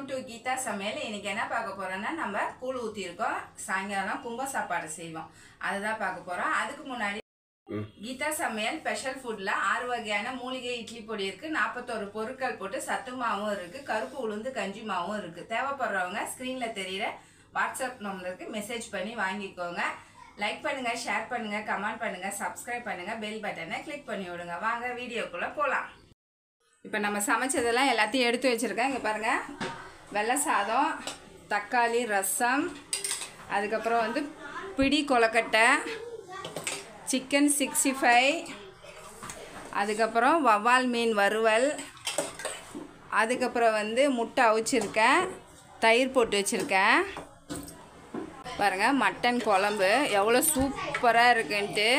Welcome to Geetha சமையல். இன்னைக்கு என்ன பார்க்க போறோம்னா, நம்ம கூழ் ஊற்றிருக்கோம். சாயங்காலம் கும்ப சாப்பாடு செய்வோம், அதுதான் பார்க்க போறோம். அதுக்கு முன்னாடி கீதா சமையல் ஸ்பெஷல் ஃபுட்ல 6 வகையான மூலிகை இட்லி பொடி இருக்கு, 41 பொருட்கள் போட்டு சத்து மாவும் இருக்கு, கருப்பு உளுந்து கஞ்சி மாவும் இருக்கு. தேவைப்படுறவங்க ஸ்கிரீன்ல தெரியுற வாட்ஸ்அப் நம்பருக்கு மெசேஜ் பண்ணி வாங்கிக்கோங்க. லைக் பண்ணுங்க, ஷேர் பண்ணுங்க, கமெண்ட் பண்ணுங்க, சப்ஸ்கிரைப் பண்ணுங்க, பெல் பட்டனை கிளிக் பண்ணி விடுங்க. வாங்க வீடியோக்குள்ள போலாம். இப்போ நம்ம சமைச்சதெல்லாம் எல்லாத்தையும் எடுத்து வச்சுருக்கேன். இங்கே பாருங்கள், வெள்ளை சாதம், தக்காளி ரசம், அதுக்கப்புறம் வந்து பிடி கொலக்கட்டை, சிக்கன் 65, அதுக்கப்புறம் வவ்வால் மீன் வறுவல், அதுக்கப்புறம் வந்து முட்டை அவிச்சிருக்கேன், தயிர் போட்டு வச்சுருக்கேன். பாருங்கள், மட்டன் குழம்பு எவ்வளோ சூப்பராக இருக்குன்ட்டு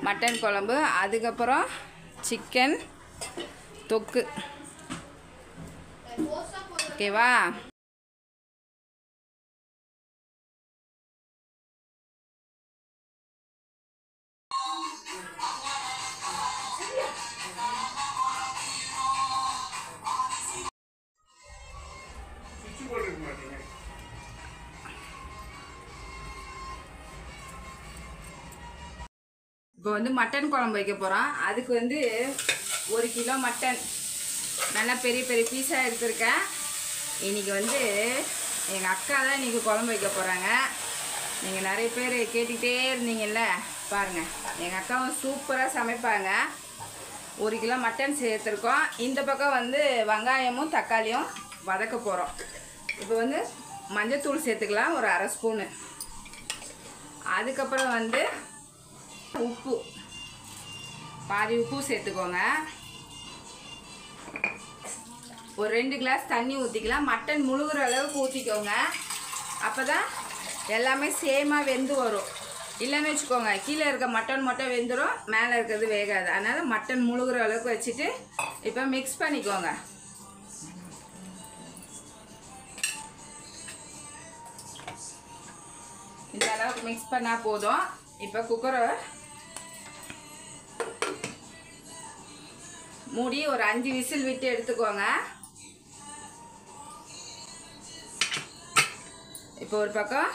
மட்டன் குழம்பு, அதுக்கப்புறம் சிக்கன் தொக்கு. ஓகேவா? இப்போ வந்து மட்டன் குழம்பு வைக்க போகிறோம். அதுக்கு வந்து 1 கிலோ மட்டன் நல்லா பெரிய பெரிய பீஸாக எடுத்துருக்கேன். இன்றைக்கி வந்து எங்கள் அக்கா தான் இன்றைக்கி குழம்பு வைக்க போகிறாங்க. நீங்கள் நிறைய பேர் கேட்டுக்கிட்டே இருந்தீங்கல்ல, பாருங்கள், எங்கள் அக்காவும் சூப்பராக சமைப்பாங்க. 1 கிலோ மட்டன் சேர்த்துருக்கோம். இந்த பக்கம் வந்து வெங்காயமும் தக்காளியும் வதக்க போகிறோம். இப்போ வந்து மஞ்சத்தூள் சேர்த்துக்கலாம், ஒரு 1/2 ஸ்பூனு. அதுக்கப்புறம் வந்து உப்பு, பாதி உப்பு சேர்த்துக்கோங்க. ஒரு 2 கிளாஸ் தண்ணி ஊற்றிக்கலாம். மட்டன் முழுகிற அளவுக்கு ஊற்றிக்கோங்க, அப்போ தான் எல்லாமே சேமாக வெந்து வரும். இல்லைன்னு வச்சுக்கோங்க, கீழே இருக்க மட்டன் மட்டும் வெந்துடும், மேலே இருக்கிறது வேகாது. அதனால் மட்டன் முழுகிற அளவுக்கு வச்சுட்டு இப்போ மிக்ஸ் பண்ணிக்கோங்க. இந்த அளவுக்கு மிக்ஸ் பண்ணால் போதும். இப்போ குக்கரை மூடி ஒரு 5 விசில் விட்டு எடுத்துக்கோங்க. இப்போ ஒரு பக்கம்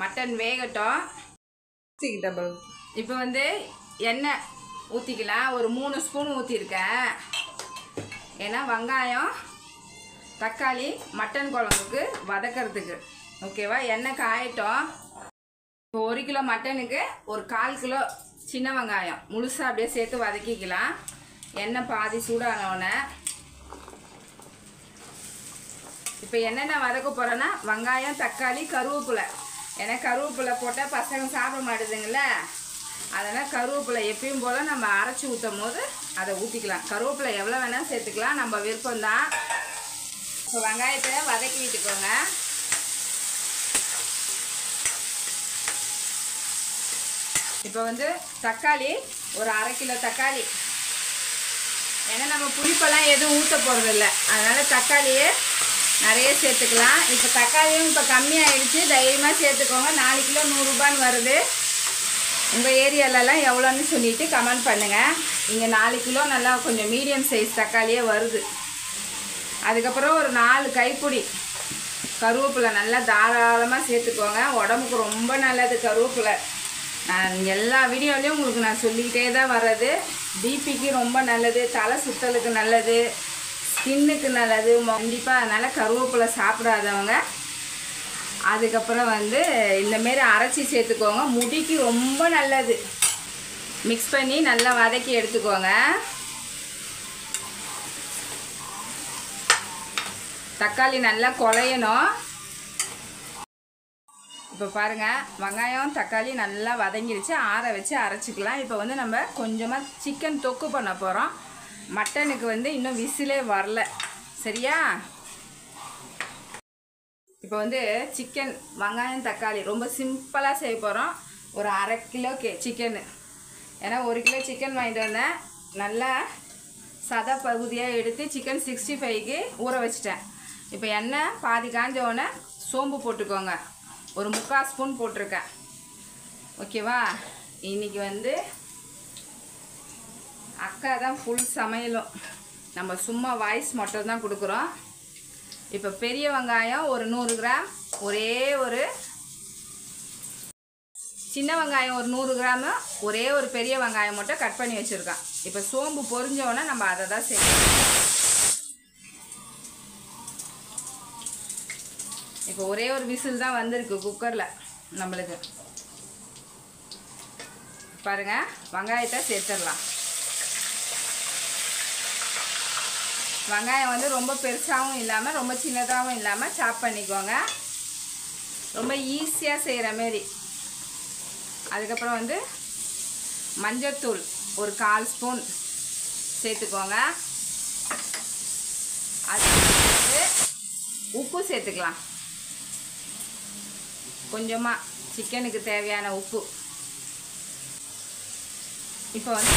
மட்டன் வேகட்டும். இப்போ வந்து எண்ணெய் ஊற்றிக்கலாம். ஒரு 3 ஸ்பூன் ஊற்றிருக்கேன். ஏன்னா வெங்காயம் தக்காளி மட்டன் குழம்புக்கு வதக்கிறதுக்கு. ஓகேவா? எண்ணெய் காயட்டும். இப்போ 1 கிலோ மட்டனுக்கு ஒரு 1/4 கிலோ சின்ன வெங்காயம் முழுசாக அப்படியே சேர்த்து வதக்கிக்கலாம். எண்ணெய் பாதி சூடானோடனே இப்போ என்னென்ன வதக்க போகிறேன்னா, வெங்காயம் தக்காளி கருவேப்பிலை. ஏன்னா கருவேப்பிலை போட்டால் பசங்க சாப்பிட மாட்டேதுங்கள, அதனால் கருவேப்பிலை எப்பயும் போல் நம்ம அரைச்சி ஊற்றும் போது அதை ஊற்றிக்கலாம். கருவேப்பிலை எவ்வளோ வேணால் சேர்த்துக்கலாம், நம்ம விருப்பம்தான். இப்போ வெங்காயத்தை வதக்கி விட்டுக்கோங்க. இப்போ வந்து தக்காளி ஒரு 1/2 கிலோ தக்காளி. ஏன்னா நம்ம புளிப்பெல்லாம் எதுவும் ஊற்ற போகிறதில்ல, அதனால் தக்காளியே நிறைய சேர்த்துக்கலாம். இப்போ தக்காளியும் இப்போ கம்மியாகிடுச்சு, தைரியமாக சேர்த்துக்கோங்க. 4 கிலோ 100 ரூபான்னு வருது. உங்கள் ஏரியாலலாம் எவ்வளோன்னு சொல்லிவிட்டு கமெண்ட் பண்ணுங்கள். இங்கே 4 கிலோ நல்லா கொஞ்சம் மீடியம் சைஸ் தக்காளியே வருது. அதுக்கப்புறம் ஒரு 4 கைப்பிடி கருவேப்பிலை நல்லா தாராளமாக சேர்த்துக்கோங்க. உடம்புக்கு ரொம்ப நல்லது கருவேப்பிலை. நான் எல்லா வீடியோலையும் உங்களுக்கு நான் சொல்லிக்கிட்டே தான் வர்றது. பிபிக்கு ரொம்ப நல்லது, தலை சுத்தலுக்கு நல்லது, ஸ்கின்னுக்கு நல்லது கண்டிப்பாக. அதனால் கருவேப்பிலை சாப்பிடாதவங்க அதுக்கப்புறம் வந்து இந்தமாரி அரைச்சி சேர்த்துக்கோங்க, முடிக்கு ரொம்ப நல்லது. மிக்ஸ் பண்ணி நல்லா வதக்கி எடுத்துக்கோங்க. தக்காளி நல்லா குழையணும். இப்போ பாருங்கள், வெங்காயம் தக்காளி நல்லா வதங்கிடுச்சு, ஆற வச்சு அரைச்சிக்கலாம். இப்போ வந்து நம்ம கொஞ்சமாக சிக்கன் தொக்கு பண்ண போகிறோம். மட்டனுக்கு வந்து இன்னும் விசிலே வரல, சரியா? இப்போ வந்து சிக்கன் வெங்காயம் தக்காளி ரொம்ப சிம்பிளாக செய்ய போகிறோம். ஒரு 1/2 கிலோ சிக்கனு. ஏன்னா 1 கிலோ சிக்கன் வாங்கிட்டு வந்தேன், நல்லா சதை பகுதியாக எடுத்து சிக்கன் 65க்கு ஊற வச்சிட்டேன். இப்போ எண்ணெய் பாதி காஞ்சோடனே சோம்பு போட்டுக்கோங்க, ஒரு 3/4 ஸ்பூன் போட்டிருக்கேன். ஓகேவா? இன்றைக்கி வந்து அக்கா தான் ஃபுல் சமையலும், நம்ம சும்மா வாய்ஸ் மட்டும் தான் கொடுக்குறோம். இப்போ பெரிய வெங்காயம் ஒரு 100 கிராம், ஒரே ஒரு சின்ன வெங்காயம் ஒரு 100 கிராம், ஒரே ஒரு பெரிய வெங்காயம் மட்டும் கட் பண்ணி வச்சுருக்கேன். இப்போ சோம்பு பொரிஞ்சோடனே நம்ம அதை தான் சேர்க்கணும். இப்போ ஒரே ஒரு விசில் தான் வந்திருக்கு குக்கரில் நம்மளுக்கு. பாருங்கள், வெங்காயத்தை சேர்த்துடலாம். வெங்காயம் வந்து ரொம்ப பெருசாகவும் இல்லாமல் ரொம்ப சின்னதாகவும் இல்லாமல் சாப் பண்ணிக்கோங்க. ரொம்ப ஈஸியாக செய்கிற மாரி. அதுக்கப்புறம் வந்து மஞ்சள்தூள் ஒரு 1/4 ஸ்பூன் சேர்த்துக்கோங்க. அது வந்து உப்பு சேர்த்துக்கலாம். கொஞ்சமாக சிக்கனுக்கு தேவையான உப்பு. இப்போ வந்து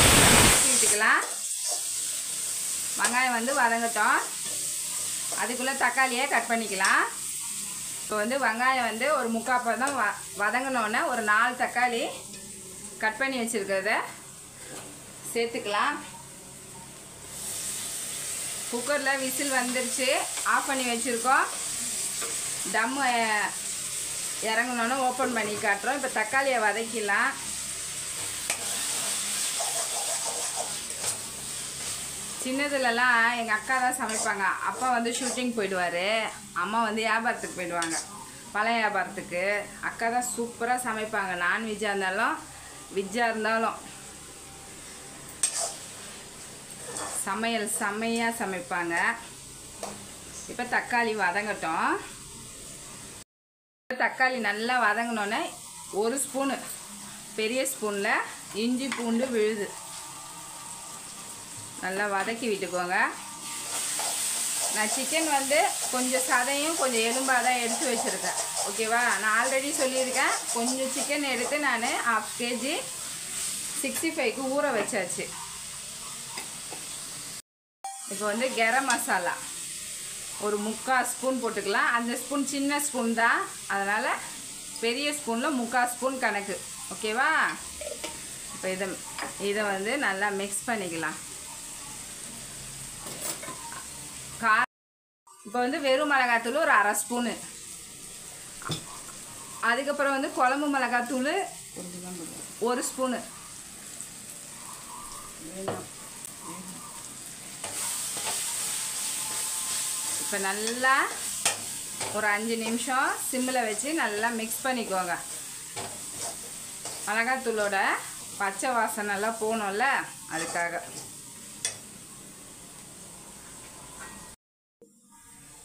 விட்டுக்கலாம். வெங்காயம் வந்து வதங்கட்டும். அதுக்குள்ளே தக்காளியை கட் பண்ணிக்கலாம். இப்போ வந்து வெங்காயம் வந்து ஒரு 3/4 பதம் வதங்கினோன்னே ஒரு 4 தக்காளி கட் பண்ணி வச்சுருக்கிறத சேர்த்துக்கலாம். குக்கரில் விசில் வந்துருச்சு, ஆஃப் பண்ணி வச்சுருக்கோம். தம்மு இறங்கினோன்னே ஓப்பன் பண்ணி காட்டுறோம். இப்போ தக்காளியை வதக்கிடலாம். சின்னதுலலாம் எங்கள் அக்கா தான் சமைப்பாங்க. அப்பா வந்து ஷூட்டிங் போயிடுவார், அம்மா வந்து வியாபாரத்துக்கு போயிடுவாங்க, பழைய வியாபாரத்துக்கு. அக்கா தான் சூப்பராக சமைப்பாங்க. நான்வெஜ்ஜாக இருந்தாலும் வெஜ்ஜாக இருந்தாலும் சமையல் செம்மையாக சமைப்பாங்க. இப்போ தக்காளி வதங்கட்டும். தக்காளி நல்லா வதங்கினோன்னே ஒரு ஸ்பூனு பெரிய ஸ்பூனில் இஞ்சி பூண்டு விழுது நல்லா வதக்கி விட்டுக்கோங்க. நான் சிக்கன் வந்து கொஞ்சம் சதையும் கொஞ்சம் எலும்பாக தான் எடுத்து வச்சுருக்கேன். ஓகேவா? நான் ஆல்ரெடி சொல்லியிருக்கேன். கொஞ்சம் சிக்கன் எடுத்து நான் 1/2 kg 65க்கு ஊற வச்சாச்சு. இப்போ வந்து கரம் மசாலா ஒரு 3/4 ஸ்பூன் போட்டுக்கலாம். அந்த ஸ்பூன் சின்ன ஸ்பூன் தான், அதனால் பெரிய ஸ்பூனில் 3/4 ஸ்பூன் கணக்கு. ஓகேவா? இப்போ இதை வந்து நல்லா மிக்ஸ் பண்ணிக்கலாம். இப்போ வந்து வெறும் மிளகாத்தூள் ஒரு 1/2 ஸ்பூனு. அதுக்கப்புறம் வந்து குழம்பு மிளகாத்தூள் 1 ஸ்பூனு. இப்போ நல்லா ஒரு 5 நிமிஷம் சிம்மில் வச்சு நல்லா மிக்ஸ் பண்ணிக்கோங்க. மிளகாத்தூளோட பச்சை வாசனைலாம் போகணும்ல, அதுக்காக.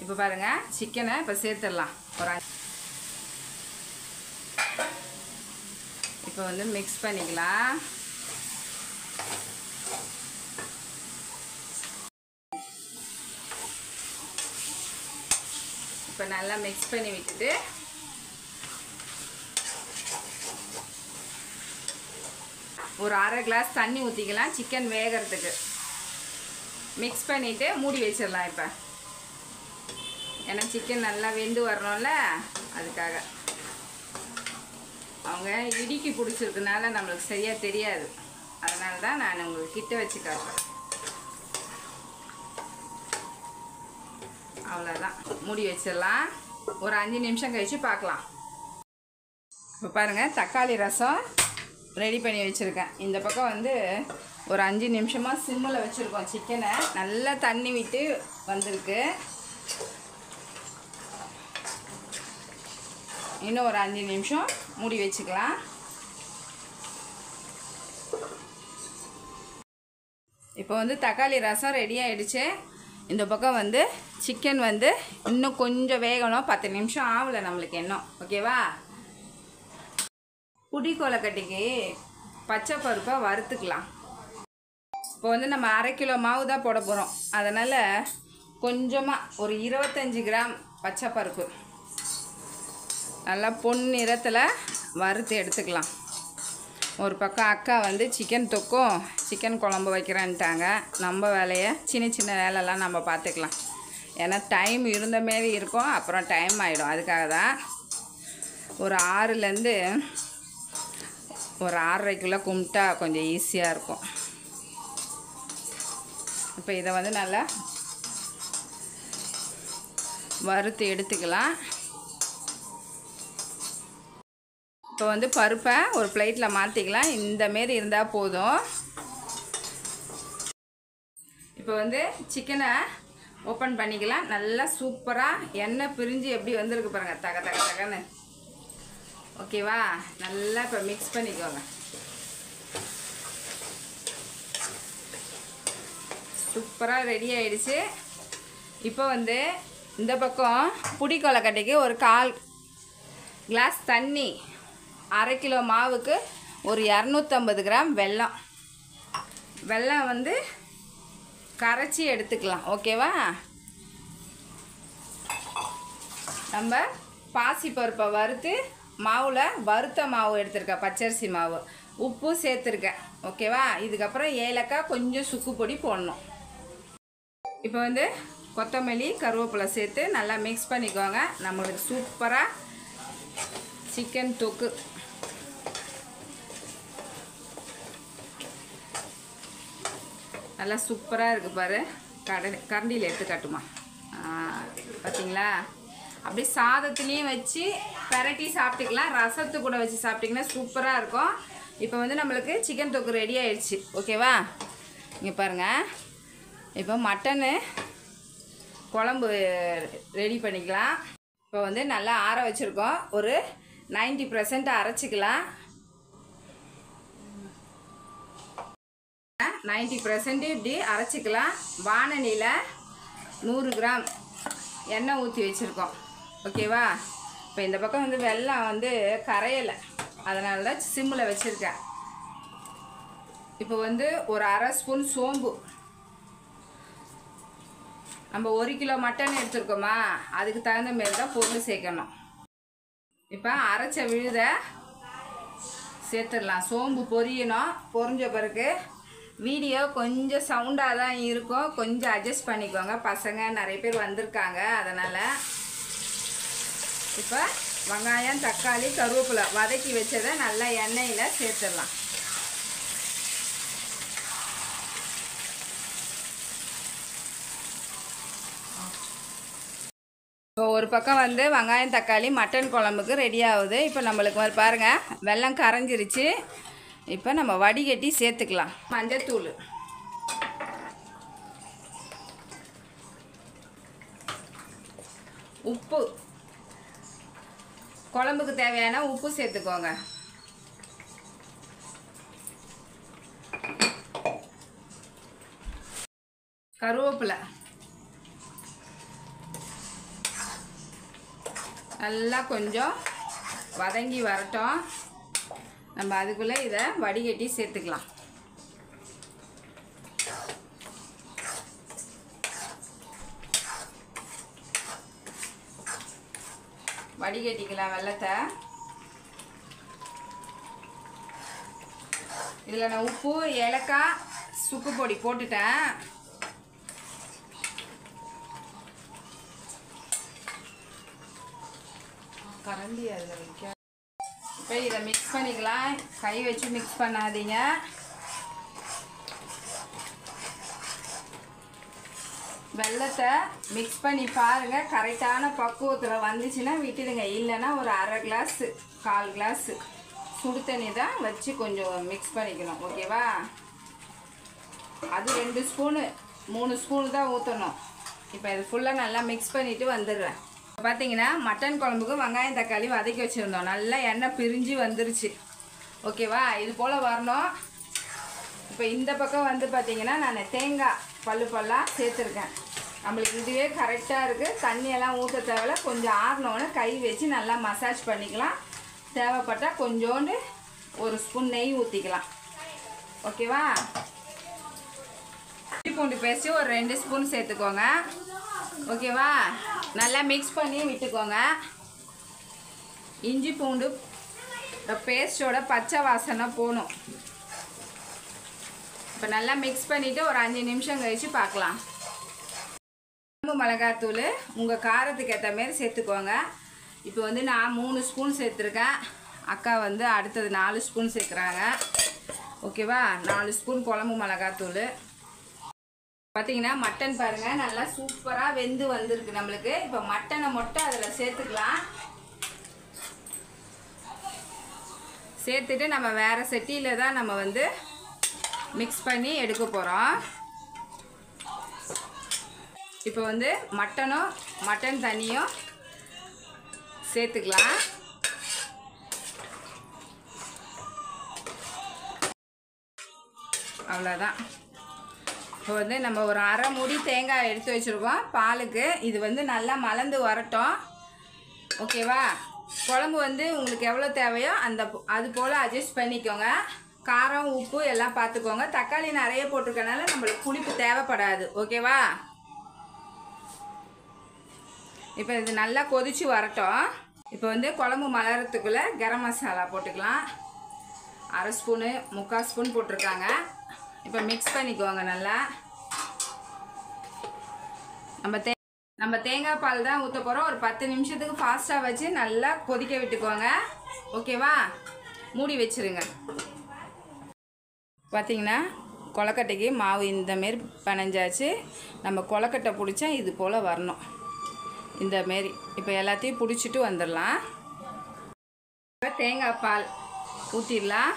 இப்போ பாருங்கள், சிக்கனை இப்போ சேர்த்துடலாம். இப்போ வந்து மிக்ஸ் பண்ணிக்கலாம். இப்போ நல்லா மிக்ஸ் பண்ணி விட்டுட்டு ஒரு 1/2 கிளாஸ் தண்ணி ஊற்றிக்கலாம் சிக்கன் வேகிறதுக்கு. மிக்ஸ் பண்ணிவிட்டு மூடி வச்சிடலாம். இப்போ ஏன்னா சிக்கன் நல்லா வெந்து வரணும்ல, அதுக்காக. அவங்க இடிக்கி பிடிச்சிருக்கனால நம்மளுக்கு சரியாக தெரியாது, அதனால தான் நான் உங்களுக்கு கிட்ட வச்சு காட்டுறேன். அவ்வளோதான், மூடி வச்சிடலாம். ஒரு 5 நிமிஷம் கழித்து பார்க்கலாம். இப்போ பாருங்கள், தக்காளி ரசம் ரெடி பண்ணி வச்சுருக்கேன். இந்த பக்கம் வந்து ஒரு 5 நிமிஷமாக சிம்மில் வச்சுருக்கோம். சிக்கனை நல்லா தண்ணி விட்டு வந்திருக்கு. இன்னும் ஒரு 5 நிமிஷம் மூடி வச்சுக்கலாம். இப்போ வந்து தக்காளி ரசம் ரெடி ஆகிடுச்சு. இந்த பக்கம் வந்து சிக்கன் வந்து இன்னும் கொஞ்சம் வேகணும். 10 நிமிஷம் ஆகலை நம்மளுக்கு இன்னும். ஓகேவா? புடி கொலக்கட்டைக்கு பச்சை பருப்பை வறுத்துக்கலாம். இப்போ வந்து நம்ம 1/2 கிலோ மாவு தான் போட போகிறோம். அதனால் கொஞ்சமாக ஒரு 25 கிராம் பச்சை பருப்பு நல்லா பொன்னிறத்தில் வறுத்து எடுத்துக்கலாம். ஒரு பக்கம் அக்கா வந்து சிக்கன் தொக்கும் சிக்கன் குழம்பு வைக்கிறேன்ட்டாங்க. நம்ம வேலையை சின்ன சின்ன வேலைலாம் நம்ம பார்த்துக்கலாம். ஏன்னா டைம் இருந்த மாரி இருக்கும், அப்புறம் டைம் ஆகிடும். அதுக்காக தான் ஒரு 6லேருந்து ஒரு 6:30க்குள்ளே கும்பிட்டா கொஞ்சம் ஈஸியாக இருக்கும். இப்போ இதை வந்து நல்லா வறுத்து எடுத்துக்கலாம். இப்போ வந்து பருப்பை ஒரு பிளேட்டில் மாற்றிக்கலாம். இந்தமாரி இருந்தால் போதும். இப்போ வந்து சிக்கனை ஓப்பன் பண்ணிக்கலாம். நல்லா சூப்பராக எண்ணெய் பிரிஞ்சு எப்படி வந்திருக்கு பாருங்கள், தக தக தகன்னு. ஓகேவா? நல்லா இப்போ மிக்ஸ் பண்ணிக்கோங்க. சூப்பராக ரெடி ஆகிடுச்சு. இப்போ வந்து இந்த பக்கம் புடி கொலக்கட்டைக்கு ஒரு 1/4 கிளாஸ் தண்ணி, 1/2 கிலோ மாவுக்கு ஒரு 250 கிராம் வெல்லம். வெல்லம் வந்து கரைச்சி எடுத்துக்கலாம். ஓகேவா? நம்ம பாசிப்பருப்பை வறுத்து மாவில் வறுத்த மாவு எடுத்துருக்கேன், பச்சரிசி மாவு, உப்பு சேர்த்துருக்கேன். ஓகேவா? இதுக்கப்புறம் ஏலக்காய், கொஞ்சம் சுக்கு பொடி போடணும். இப்போ வந்து கொத்தமல்லி, கருவேப்பிலை சேர்த்து நல்லா மிக்ஸ் பண்ணிக்கோங்க. நம்மளுக்கு சூப்பராக சிக்கன் தொக்கு நல்லா சூப்பராக இருக்குது பாரு. கரண்டியில் எடுத்து காட்டுமா, பார்த்தீங்களா? அப்படியே சாதத்துலேயும் வச்சு பெரட்டி சாப்பிட்டுக்கலாம், ரசத்து கூட வச்சு சாப்பிட்டிங்கன்னா சூப்பராக இருக்கும். இப்போ வந்து நம்மளுக்கு சிக்கன் தொக்கு ரெடி ஆயிடுச்சு. ஓகேவா? இங்கே பாருங்கள். இப்போ மட்டனு குழம்பு ரெடி பண்ணிக்கலாம். இப்போ வந்து நல்லா ஆற வச்சுருக்கோம். ஒரு 90% அரைச்சிக்கலாம். 90% இப்படி அரைச்சிக்கலாம். வானலியில் 100 கிராம் எண்ணெய் ஊற்றி வச்சுருக்கோம். ஓகேவா? இப்போ இந்த பக்கம் வந்து வெல்லம் வந்து கரையலை, அதனால தான் சிம்மில் வச்சுருக்கேன். இப்போ வந்து ஒரு 1/2 ஸ்பூன் சோம்பு. நம்ம 1 கிலோ மட்டன் எடுத்துருக்கோமா, அதுக்கு தகுந்த மாரி தான் பொருள் சேர்க்கணும். இப்போ அரைச்ச விழுதை சேர்த்துடலாம். சோம்பு பொரியணும். பொரிஞ்ச பிறகு வீடியோ கொஞ்சம் சவுண்டாக தான் இருக்கும், கொஞ்சம் அட்ஜஸ்ட் பண்ணிக்கோங்க. பசங்க நிறைய பேர் வந்திருக்காங்க, அதனால். இப்போ வெங்காயம், தக்காளி, கருவேப்பிலை வதக்கி வச்சதை நல்லா எண்ணெயில் சேர்த்துடலாம். இப்போ ஒரு பக்கம் வந்து வெங்காயம், தக்காளி மட்டன் குழம்புக்கு ரெடி ஆகுது. இப்போ நம்மளுக்கு வந்து பாருங்கள், வெல்லம் கரைஞ்சிருச்சு. இப்போ நம்ம வடிகட்டி சேர்த்துக்கலாம். மஞ்சத்தூள், உப்பு, குழம்புக்கு தேவையான உப்பு சேர்த்துக்கோங்க. கருவேப்பிலை நல்லா கொஞ்சம் வதங்கி வரட்டும். நம்ம அதுக்குள்ளே இதை வடிகட்டி சேர்த்துக்கலாம். வடிகட்டிக்கலாம் வெல்லத்தை. இதில் நான் உப்பு, ஏலக்காய், சுக்கு பொடி போட்டுட்டேன். கரண்டி அதில் வைக்க. இப்போ இதை மிக்ஸ் பண்ணிக்கலாம். கை வச்சு மிக்ஸ் பண்ணாதீங்க. வெல்லத்தை மிக்ஸ் பண்ணி பாருங்கள். கரெக்டான பக்குவத்தில் வந்துச்சுன்னா விட்டுடுங்க. இல்லைன்னா ஒரு 1/2 கிளாஸு 1/4 கிளாஸு சுடு தண்ணி தான் வச்சு கொஞ்சம் மிக்ஸ் பண்ணிக்கணும். ஓகேவா? அது 2 ஸ்பூனு 3 ஸ்பூனு தான் ஊற்றணும். இப்போ இது ஃபுல்லாக நல்லா மிக்ஸ் பண்ணிவிட்டு வந்துடுறேன். பார்த்தீங்கன்னா மட்டன் குழம்புக்கு வெங்காயம், தக்காளி வதக்கி வச்சுருந்தோம். நல்லா எண்ணெய் பிரிஞ்சு வந்துருச்சு. ஓகேவா? இது போல் வரணும். இப்போ இந்த பக்கம் வந்து பார்த்தீங்கன்னா நான் தேங்காய் பல்லாக சேர்த்துருக்கேன். நம்மளுக்கு இதுவே கரெக்டாக இருக்குது. தண்ணியெல்லாம் ஊற்ற தேவையில்ல. கொஞ்சம் ஆறினோன்னு கை வச்சு நல்லா மசாஜ் பண்ணிக்கலாம். தேவைப்பட்டால் கொஞ்சோண்டு 1 ஸ்பூன் நெய் ஊற்றிக்கலாம். ஓகேவா? இஞ்சி பூண்டு பேஸ்ட்டு ஒரு 2 ஸ்பூன் சேர்த்துக்கோங்க. ஓகேவா? நல்லா மிக்ஸ் பண்ணி விட்டுக்கோங்க. இஞ்சி பூண்டு பேஸ்ட்டோட பச்சை வாசனை போகணும். இப்போ நல்லா மிக்ஸ் பண்ணிவிட்டு ஒரு 5 நிமிஷம் கழித்து பார்க்கலாம். குழம்பு மிளகாத்தூள் உங்கள் காரத்துக்கு ஏற்ற மாரி சேர்த்துக்கோங்க. இப்போ வந்து நான் 3 ஸ்பூன் சேர்த்துருக்கேன். அக்கா வந்து அடுத்தது 4 ஸ்பூன் சேர்க்குறாங்க. ஓகேவா? 4 ஸ்பூன் குழம்பு மிளகாத்தூள். பார்த்தீங்கன்னா மட்டன் பாருங்கள் நல்லா சூப்பராக வெந்து வந்திருக்கு நம்மளுக்கு. இப்போ மட்டனை மட்டும் அதில் சேர்த்துக்கலாம். சேர்த்துட்டு நம்ம வேறு சட்டியில் தான் நம்ம வந்து மிக்ஸ் பண்ணி எடுக்க போகிறோம். இப்போ வந்து மட்டன் தண்ணியும் சேர்த்துக்கலாம். அவ்வளோதான். இப்போ வந்து நம்ம ஒரு அரை மூடி தேங்காய் எடுத்து வச்சுருக்கோம் பாலுக்கு. இது வந்து நல்லா மலர்ந்து வரட்டும். ஓகேவா? குழம்பு வந்து உங்களுக்கு எவ்வளோ தேவையோ அது போல் அட்ஜஸ்ட் பண்ணிக்கோங்க. காரம் உப்பு எல்லாம் பார்த்துக்கோங்க. தக்காளி நிறைய போட்டிருக்கனால நம்மளுக்கு புளிப்பு தேவைப்படாது. ஓகேவா? இப்போ இது நல்லா கொதிச்சு வரட்டும். இப்போ வந்து குழம்பு மலரத்துக்குள்ளே கரம் மசாலா போட்டுக்கலாம். அரை ஸ்பூனு 3/4 ஸ்பூன் போட்டிருக்காங்க. இப்போ மிக்ஸ் பண்ணிக்கோங்க நல்லா. நம்ம தேங்காய் பால் தான் ஊற்ற போகிறோம். ஒரு 10 நிமிஷத்துக்கு ஃபாஸ்ட்டாக வச்சு நல்லா கொதிக்க விட்டுக்கோங்க. ஓகேவா? மூடி வச்சுருங்க. பார்த்திங்கன்னா கொலக்கட்டைக்கு மாவு இந்தமாரி பனைஞ்சாச்சு. நம்ம கொலக்கட்டை பிடிச்சா இது போல் வரணும் இந்தமாரி. இப்போ எல்லாத்தையும் பிடிச்சிட்டு வந்துடலாம். இப்போ தேங்காய் பால் ஊற்றிடலாம்.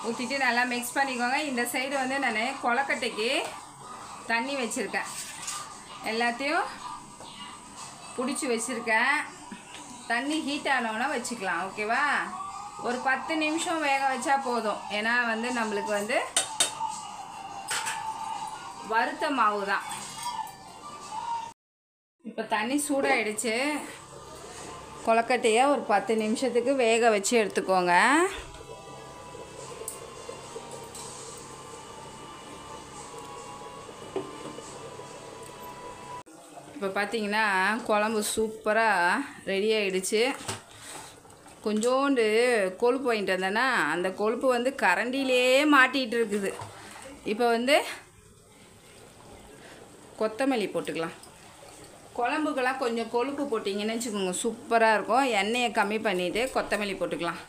ஊற்றிட்டு நல்லா மிக்ஸ் பண்ணிக்கோங்க. இந்த சைடு வந்து நான் கொலக்கட்டைக்கு தண்ணி வச்சுருக்கேன். எல்லாத்தையும் பிடிச்சி வச்சுருக்கேன். தண்ணி ஹீட் ஆனோன்னா வச்சுக்கலாம். ஓகேவா? ஒரு 10 நிமிஷம் வேக வச்சா போதும். ஏன்னா வந்து நம்மளுக்கு வந்து வறுத்த மாவு தான். இப்போ தண்ணி சூடாகிடுச்சு. கொலக்கட்டையை ஒரு 10 நிமிஷத்துக்கு வேக வச்சு எடுத்துக்கோங்க. இப்போ பார்த்தீங்கன்னா குழம்பு சூப்பராக ரெடி ஆகிடுச்சு. கொஞ்சோண்டு கொழுப்பு வாங்கிட்டு வந்தேன்னா அந்த கொழுப்பு வந்து கரண்டிலே மாட்டிகிட்டு இருக்குது. இப்போ வந்து கொத்தமல்லி போட்டுக்கலாம். குழம்புக்கெல்லாம் கொஞ்சம் கொழுப்பு போட்டிங்கன்னு வச்சுக்கோங்க, சூப்பராக இருக்கும். எண்ணெயை கம்மி பண்ணிவிட்டு கொத்தமல்லி போட்டுக்கலாம்.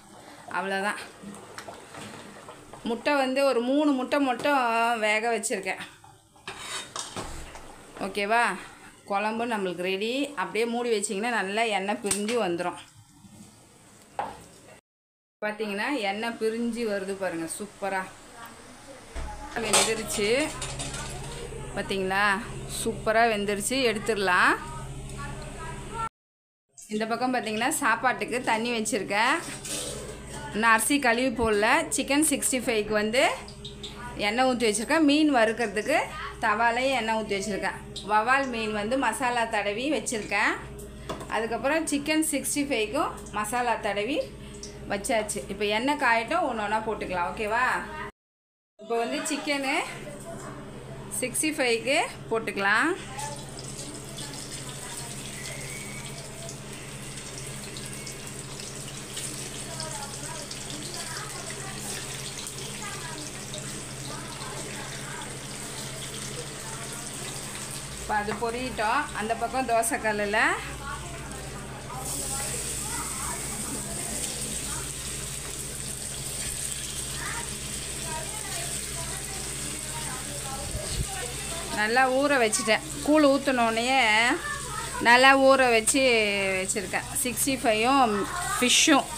அவ்வளோதான். முட்டை வந்து ஒரு 3 முட்டை மட்டும் வேக வச்சுருக்கேன். ஓகேவா? குழம்பு நம்மளுக்கு ரெடி. அப்படியே மூடி வச்சிங்கன்னா நல்லா எண்ணெய் பிரிஞ்சு வந்துடும். பார்த்தீங்கன்னா எண்ணெய் பிரிஞ்சு வருது பாருங்கள், சூப்பராக வெந்துருச்சு. பார்த்தீங்களா? சூப்பராக வெந்துருச்சு. எடுத்துடலாம். இந்த பக்கம் பார்த்தீங்கன்னா சாப்பாட்டுக்கு தண்ணி வச்சுருக்கேன். இன்னும் அரிசி கழுவி போடல. சிக்கன் 65க்கு வந்து எண்ணெய் ஊற்றி வச்சுருக்கேன். மீன் வறுக்கிறதுக்கு தவாலையும் எண்ணெய் ஊற்றி வச்சுருக்கேன். வவால் மீன் வந்து மசாலா தடவி வச்சுருக்கேன். அதுக்கப்புறம் சிக்கன் 65க்கும் மசாலா தடவி வச்சாச்சு. இப்போ எண்ணெய் காயட்டும், ஒன்று ஒன்றா போட்டுக்கலாம். ஓகேவா? இப்போ வந்து சிக்கனு 65க்கு போட்டுக்கலாம். இப்போ அது பொரியிட்டோம். அந்த பக்கம் தோசைக்கல்லில் நல்லா ஊற வச்சுட்டேன். கூழ் ஊற்றினோடனே நல்லா ஊற வச்சுருக்கேன். 65ம் ஃபிஷ்ஷும்.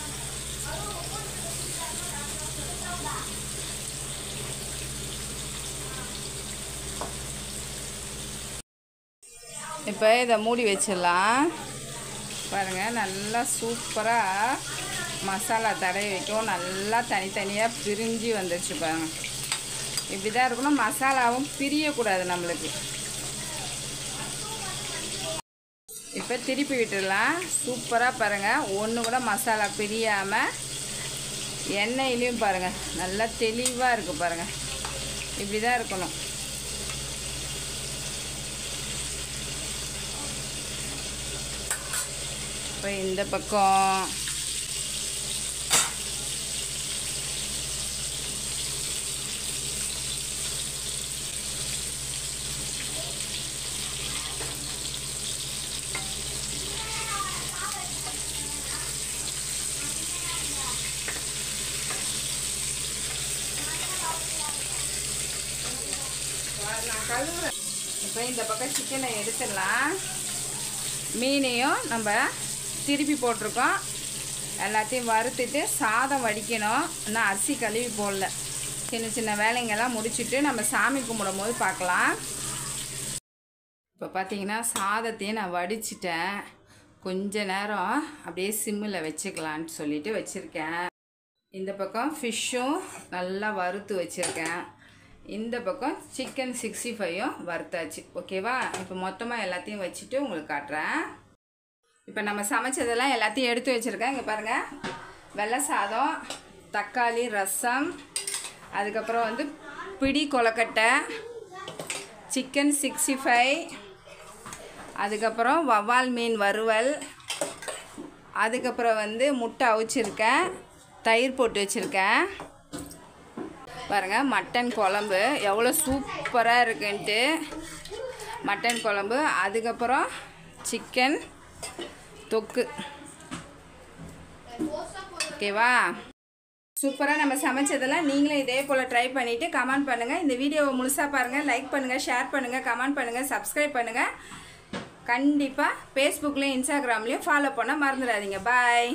இப்போ இதை மூடி வச்சிடலாம். பாருங்கள், நல்லா சூப்பராக மசாலா தடவி வைக்கும். நல்லா தனித்தனியாக பிரிஞ்சு வந்துடுச்சு பாருங்கள். இப்படி தான் இருக்கணும். மசாலாவும் பிரியக்கூடாது நம்மளுக்கு. இப்போ திருப்பி விட்டுடலாம். சூப்பராக பாருங்கள், ஒன்று கூட மசாலா பிரியாமல் எண்ணெயிலையும் பாருங்கள் நல்லா தெளிவாக இருக்குது பாருங்கள். இப்படி தான் இருக்கணும். இப்போ இந்த பக்கம் நான் கழுவுறேன். இப்போ இந்த பக்கம் சிக்கனை எடுத்துடலாம். மீனையும் நம்ம திருப்பி போட்டிருக்கோம். எல்லாத்தையும் வறுத்துட்டு சாதம் வடிக்கணும். இன்னும் அரிசி கழுவி போடல. சின்ன சின்ன வேலைங்கெல்லாம் முடிச்சுட்டு நம்ம சாமி கும்பிடும் போது பார்க்கலாம். இப்போ பார்த்தீங்கன்னா சாதத்தையும் நான் வடிச்சிட்டேன். கொஞ்ச நேரம் அப்படியே சிம்மில் வச்சுக்கலான்னு சொல்லிட்டு வச்சுருக்கேன். இந்த பக்கம் ஃபிஷ்ஷும் நல்லா வறுத்து வச்சுருக்கேன். இந்த பக்கம் சிக்கன் 65யும் வறுத்தாச்சு. ஓகேவா? இப்போ மொத்தமாக எல்லாத்தையும் வச்சுட்டு உங்களுக்கு காட்டுறேன். இப்போ நம்ம சமைச்சதெல்லாம் எல்லாத்தையும் எடுத்து வச்சுருக்கேன். இங்கே பாருங்கள், வெள்ளை சாதம், தக்காளி ரசம், அதுக்கப்புறம் வந்து பிடி கொலக்கட்டை, சிக்கன் 65, அதுக்கப்புறம் வவ்வால் மீன் வறுவல், அதுக்கப்புறம் வந்து முட்டை அவிச்சிருக்கேன், தயிர் போட்டு வச்சுருக்கேன். பாருங்கள், மட்டன் குழம்பு எவ்வளோ சூப்பராக இருக்குன்ட்டு மட்டன் குழம்பு, அதுக்கப்புறம் சிக்கன் தொக்கு. ஓகேவா? சூப்பராக நம்ம சமைச்சதெல்லாம் நீங்களும் இதே போல் ட்ரை பண்ணிவிட்டு கமெண்ட் பண்ணுங்கள். இந்த வீடியோவை முழுசாக பாருங்கள். லைக் பண்ணுங்கள், ஷேர் பண்ணுங்கள், கமெண்ட் பண்ணுங்கள், சப்ஸ்கிரைப் பண்ணுங்கள். கண்டிப்பாக ஃபேஸ்புக்லேயும் இன்ஸ்டாகிராம்லேயும் ஃபாலோ பண்ண மறந்துடாதீங்க. பாய்.